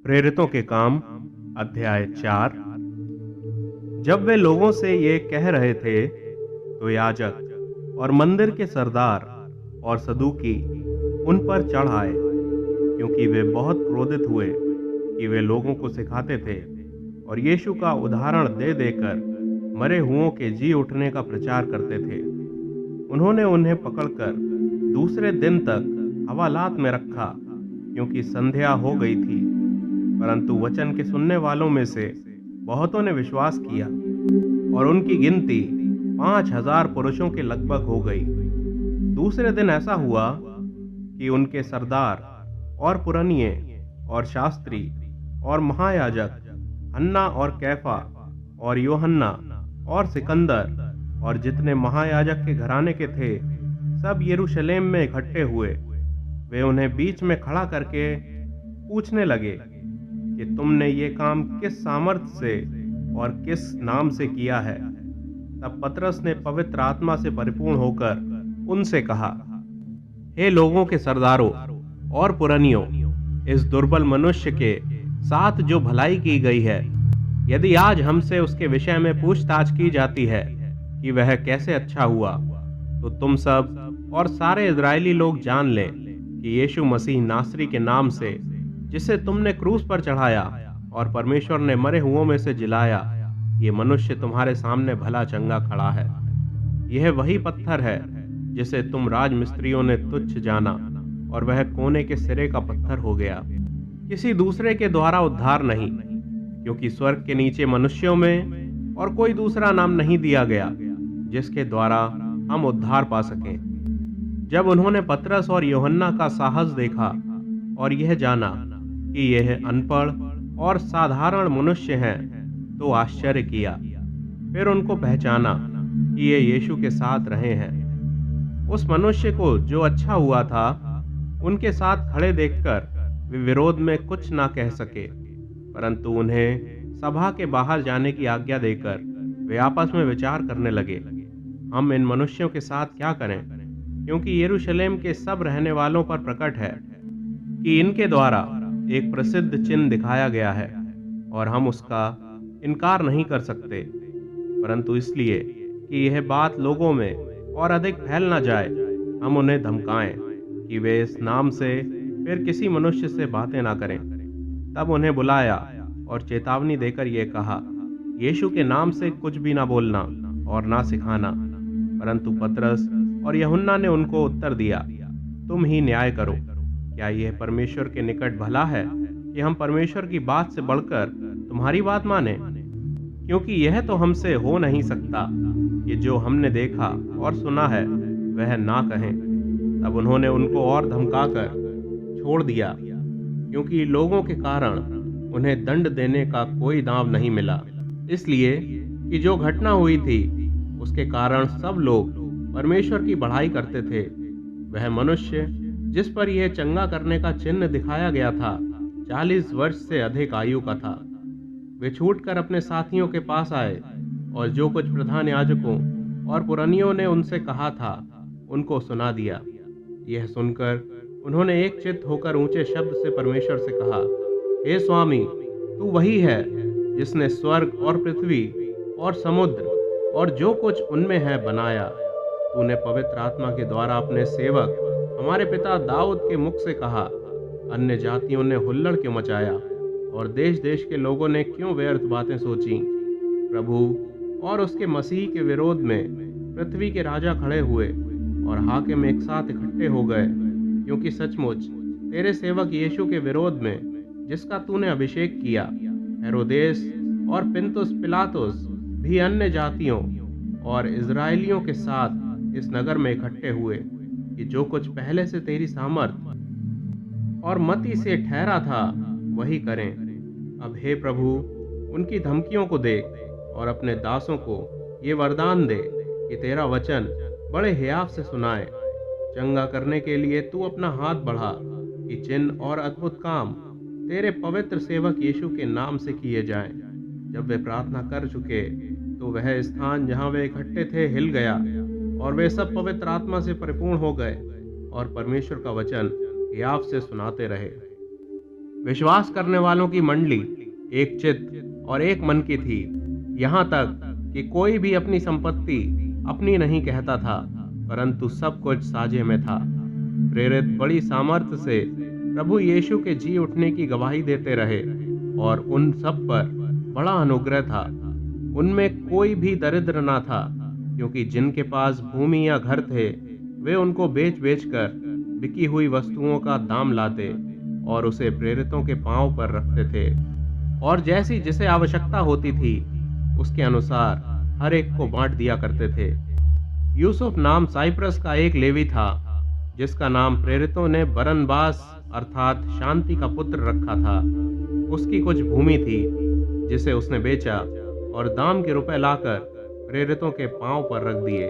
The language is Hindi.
प्रेरितों के काम अध्याय 4। जब वे लोगों से ये कह रहे थे तो याजक और मंदिर के सरदार और सदूकी उन पर चढ़ आए, क्योंकि वे बहुत क्रोधित हुए कि वे लोगों को सिखाते थे और यीशु का उदाहरण दे देकर मरे हुओं के जी उठने का प्रचार करते थे। उन्होंने उन्हें पकड़कर दूसरे दिन तक हवालात में रखा, क्योंकि संध्या हो गई थी। परंतु वचन के सुनने वालों में से बहुतों ने विश्वास किया और उनकी गिनती 5,000 पुरुषों के लगभग हो गई। दूसरे दिन ऐसा हुआ कि उनके सरदार और पुरनिये और शास्त्री और महायाजक हन्ना और कैफा और यूहन्ना और सिकंदर और जितने महायाजक के घराने के थे, सब यरूशलेम में इकट्ठे हुए। वे उन्हें बीच में खड़ा करके पूछने लगे कि तुमने ये काम किस सामर्थ्य से और किस नाम से किया है। तब पतरस ने पवित्र आत्मा से परिपूर्ण होकर उनसे कहा, हे लोगों के सरदारों और पुरनियों, इस दुर्बल मनुष्य के साथ जो भलाई की गई है, यदि आज हमसे उसके विषय में पूछताछ की जाती है कि वह कैसे अच्छा हुआ, तो तुम सब और सारे इजरायली लोग जान लें कि यीशु मसीह नासरी के नाम से, जिसे तुमने क्रूस पर चढ़ाया और परमेश्वर ने मरे हुओं में से जिलाया, ये मनुष्य तुम्हारे सामने भला चंगा खड़ा है। यह वही पत्थर है जिसे तुम राजमिस्त्रियों ने तुच्छ जाना, और वह कोने के सिरे का पत्थर हो गया। किसी दूसरे के द्वारा उद्धार नहीं, क्योंकि स्वर्ग के नीचे मनुष्यों में और कोई दूसरा नाम नहीं दिया गया जिसके द्वारा हम उद्धार पा सकें। जब उन्होंने पतरस और यूहन्ना का साहस देखा और यह जाना कि यह अनपढ़ और साधारण मनुष्य हैं, तो आश्चर्य किया। फिर उनको पहचाना कि ये यीशु के साथ रहे हैं। उस मनुष्य को जो अच्छा हुआ था, उनके साथ खड़े देखकर वे विरोध में कुछ ना कह सके, परंतु उन्हें सभा के बाहर जाने की आज्ञा देकर वे आपस में विचार करने लगे, हम इन मनुष्यों के साथ क्या करें, क्योंकि यरूशलेम के सब रहने वालों पर प्रकट है कि इनके द्वारा एक प्रसिद्ध चिन्ह दिखाया गया है, और हम उसका इनकार नहीं कर सकते। परंतु इसलिए कि यह बात लोगों में और अधिक फैल न जाए, हम उन्हें धमकाएं कि वे इस नाम से फिर किसी मनुष्य से बातें ना करें। तब उन्हें बुलाया और चेतावनी देकर यह कहा, यीशु के नाम से कुछ भी ना बोलना और ना सिखाना। परंतु पतरस और यूहन्ना ने उनको उत्तर दिया, तुम ही न्याय करो। क्या यह परमेश्वर के निकट भला है कि हम परमेश्वर की बात से बढ़कर तुम्हारी बात माने? क्योंकि यह तो हमसे हो नहीं सकता कि जो हमने देखा और सुना है वह ना कहें। तब उन्होंने उनको और धमकाकर छोड़ दिया, क्योंकि लोगों के कारण उन्हें दंड देने का कोई दांव नहीं मिला, इसलिए कि जो घटना हुई थी उसके कारण सब लोग परमेश्वर की बढ़ाई करते थे। वह मनुष्य जिस पर यह चंगा करने का चिन्ह दिखाया गया था, 40 वर्ष से अधिक आयु का था। वे छूटकर अपने साथियों के पास आए और जो कुछ प्रधान याजकों और पुरनियों ने उनसे कहा था, उनको सुना दिया। यह सुनकर उन्होंने एक चित्त होकर ऊंचे शब्द से परमेश्वर से कहा, हे स्वामी, तू वही है जिसने स्वर्ग और पृथ्वी और समुद्र और जो कुछ उनमें है बनाया। तूने पवित्र आत्मा के द्वारा अपने सेवक हमारे पिता दाऊद के मुख से कहा, अन्य जातियों ने हुल्लड़ क्यों मचाया और देश देश के लोगों ने क्यों व्यर्थ बातें सोची। प्रभु और उसके मसीह के विरोध में पृथ्वी के राजा खड़े हुए और हाकिम एक साथ इकट्ठे हो गए, क्योंकि सचमुच तेरे सेवक यीशु के विरोध में, जिसका तूने अभिषेक किया, हेरोदेस और पिलातुस पिलातुस भी अन्य जातियों और इजरायलियों के साथ इस नगर में इकट्ठे हुए कि जो कुछ पहले से तेरी सामर्थ और मति से ठहरा था वही करें। अब हे प्रभु, उनकी धमकियों को देख और अपने दासों को ये वरदान दे कि तेरा वचन बड़े हियाव से सुनाए। चंगा करने के लिए तू अपना हाथ बढ़ा कि चिन्ह और अद्भुत काम तेरे पवित्र सेवक यीशु के नाम से किए जाएं। जब वे प्रार्थना कर चुके तो वह स्थान जहां वे इकट्ठे थे हिल गया, और वे सब पवित्र आत्मा से परिपूर्ण हो गए और परमेश्वर का वचन हियाव से सुनाते रहे। विश्वास करने वालों की मंडली एक चित्त और एक मन की थी, यहाँ तक कि कोई भी अपनी संपत्ति अपनी नहीं कहता था, परंतु सब कुछ साझे में था। प्रेरित बड़ी सामर्थ्य से प्रभु यीशु के जी उठने की गवाही देते रहे और उन सब पर बड़ा अनुग्रह था। उनमें कोई भी दरिद्र ना था, क्योंकि जिनके पास भूमि या घर थे वे उनको बेच बेच कर बिकी हुई वस्तुओं का दाम लाते और उसे प्रेरितों के पांव पर रखते थे, और जैसी जिसे आवश्यकता होती थी उसके अनुसार हर एक को बांट दिया करते थे। यूसुफ नाम साइप्रस का एक लेवी था, जिसका नाम प्रेरितों ने बरनबास अर्थात शांति का पुत्र रखा था। उसकी कुछ भूमि थी जिसे उसने बेचा और दाम के रुपए लाकर प्रेरितों के पांव पर रख दिए।